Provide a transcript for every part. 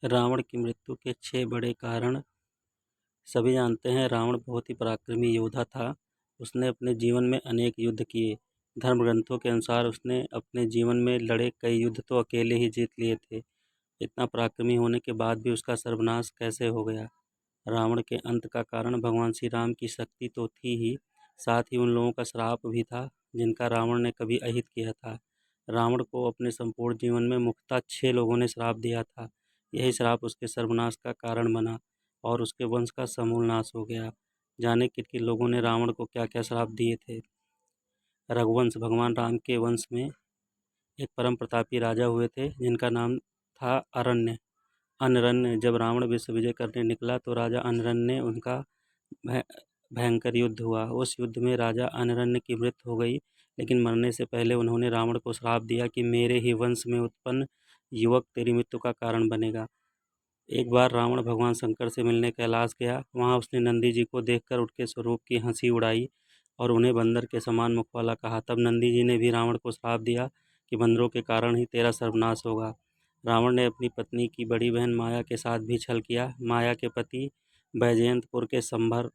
रावण की मृत्यु के 6 बड़े कारण। सभी जानते हैं रावण बहुत ही पराक्रमी योद्धा था। उसने अपने जीवन में अनेक युद्ध किए। धर्म ग्रंथों के अनुसार उसने अपने जीवन में लड़े कई युद्ध तो अकेले ही जीत लिए थे। इतना पराक्रमी होने के बाद भी उसका सर्वनाश कैसे हो गया? रावण के अंत का कारण भगवान श्री राम की शक्ति तो थी ही, साथ ही उन लोगों का श्राप भी था जिनका रावण ने कभी अहित किया था। रावण को अपने संपूर्ण जीवन में मुख्यतः 6 लोगों ने श्राप दिया था। यही श्राप उसके सर्वनाश का कारण बना और उसके वंश का समूल नाश हो गया। जाने किन किन लोगों ने रावण को क्या क्या श्राप दिए थे। रघुवंश भगवान राम के वंश में एक परम प्रतापी राजा हुए थे जिनका नाम था अरण्य। अनरण्य जब रावण विश्व विजय करने निकला तो राजा अनरण्य ने उनका भय भयंकर युद्ध हुआ। उस युद्ध में राजा अनरण्य की मृत्यु हो गई, लेकिन मरने से पहले उन्होंने रावण को श्राप दिया कि मेरे ही वंश में उत्पन्न युवक तेरी मृत्यु का कारण बनेगा। एक बार रावण भगवान शंकर से मिलने कैलाश गया। वहाँ उसने नंदी जी को देखकर उनके स्वरूप की हंसी उड़ाई और उन्हें बंदर के समान मुख वाला कहा। तब नंदी जी ने भी रावण को श्राप दिया कि बंदरों के कारण ही तेरा सर्वनाश होगा। रावण ने अपनी पत्नी की बड़ी बहन माया के साथ भी छल किया। माया के पति बैजयंतपुर के संभर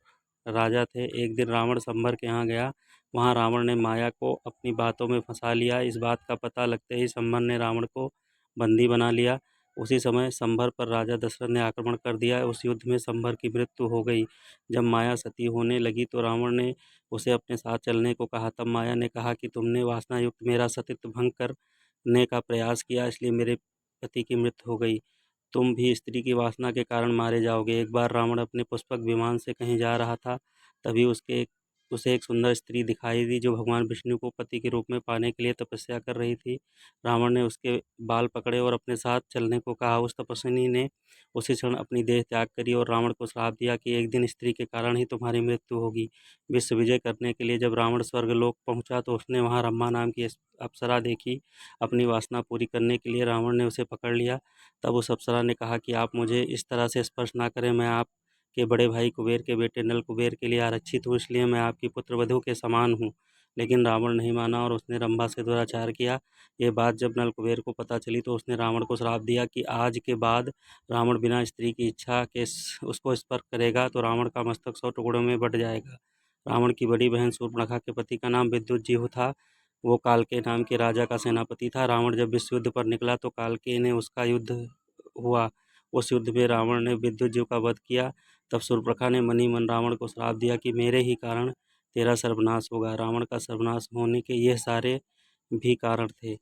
राजा थे। एक दिन रावण संभर के यहाँ गया। वहाँ रावण ने माया को अपनी बातों में फंसा लिया। इस बात का पता लगते ही संभर ने रावण को बंदी बना लिया। उसी समय संभर पर राजा दशरथ ने आक्रमण कर दिया। उस युद्ध में संभर की मृत्यु हो गई। जब माया सती होने लगी तो रावण ने उसे अपने साथ चलने को कहा। तब माया ने कहा कि तुमने वासना युक्त मेरा सतीत्व भंग करने का प्रयास किया, इसलिए मेरे पति की मृत्यु हो गई। तुम भी स्त्री की वासना के कारण मारे जाओगे। एक बार रावण अपने पुष्पक विमान से कहीं जा रहा था, तभी उसे एक सुंदर स्त्री दिखाई दी जो भगवान विष्णु को पति के रूप में पाने के लिए तपस्या कर रही थी। रावण ने उसके बाल पकड़े और अपने साथ चलने को कहा। उस तपस्विनी ने उसी क्षण अपनी देह त्याग करी और रावण को श्राप दिया कि एक दिन स्त्री के कारण ही तुम्हारी मृत्यु होगी। विश्व विजय करने के लिए जब रावण स्वर्गलोक पहुंचा तो उसने वहां रम्मा नाम की अप्सरा देखी। अपनी वासना पूरी करने के लिए रावण ने उसे पकड़ लिया। तब उस अप्सरा ने कहा कि आप मुझे इस तरह से स्पर्श ना करें, मैं आपके बड़े भाई कुबेर के बेटे नल कुबेर के लिए आरक्षित हूँ, इसलिए मैं आपकी पुत्रवधू के समान हूँ। लेकिन रावण नहीं माना और उसने रंभा से दुराचार किया। ये बात जब नल कुबेर को पता चली तो उसने रावण को श्राप दिया कि आज के बाद रावण बिना स्त्री की इच्छा के उसको स्पर्श करेगा तो रावण का मस्तक 100 टुकड़ों में बट जाएगा। रावण की बड़ी बहन शूर्पणखा के पति का नाम विद्युत जी था। वो कालके नाम के राजा का सेनापति था। रावण जब विश्व युद्ध पर निकला तो कालके ने उसका युद्ध हुआ। उस युद्ध में रावण ने विद्युत का वध किया। तब शूर्पणखा ने मन ही मन रावण को श्राप दिया कि मेरे ही कारण तेरा सर्वनाश होगा। रावण का सर्वनाश होने के ये सारे भी कारण थे।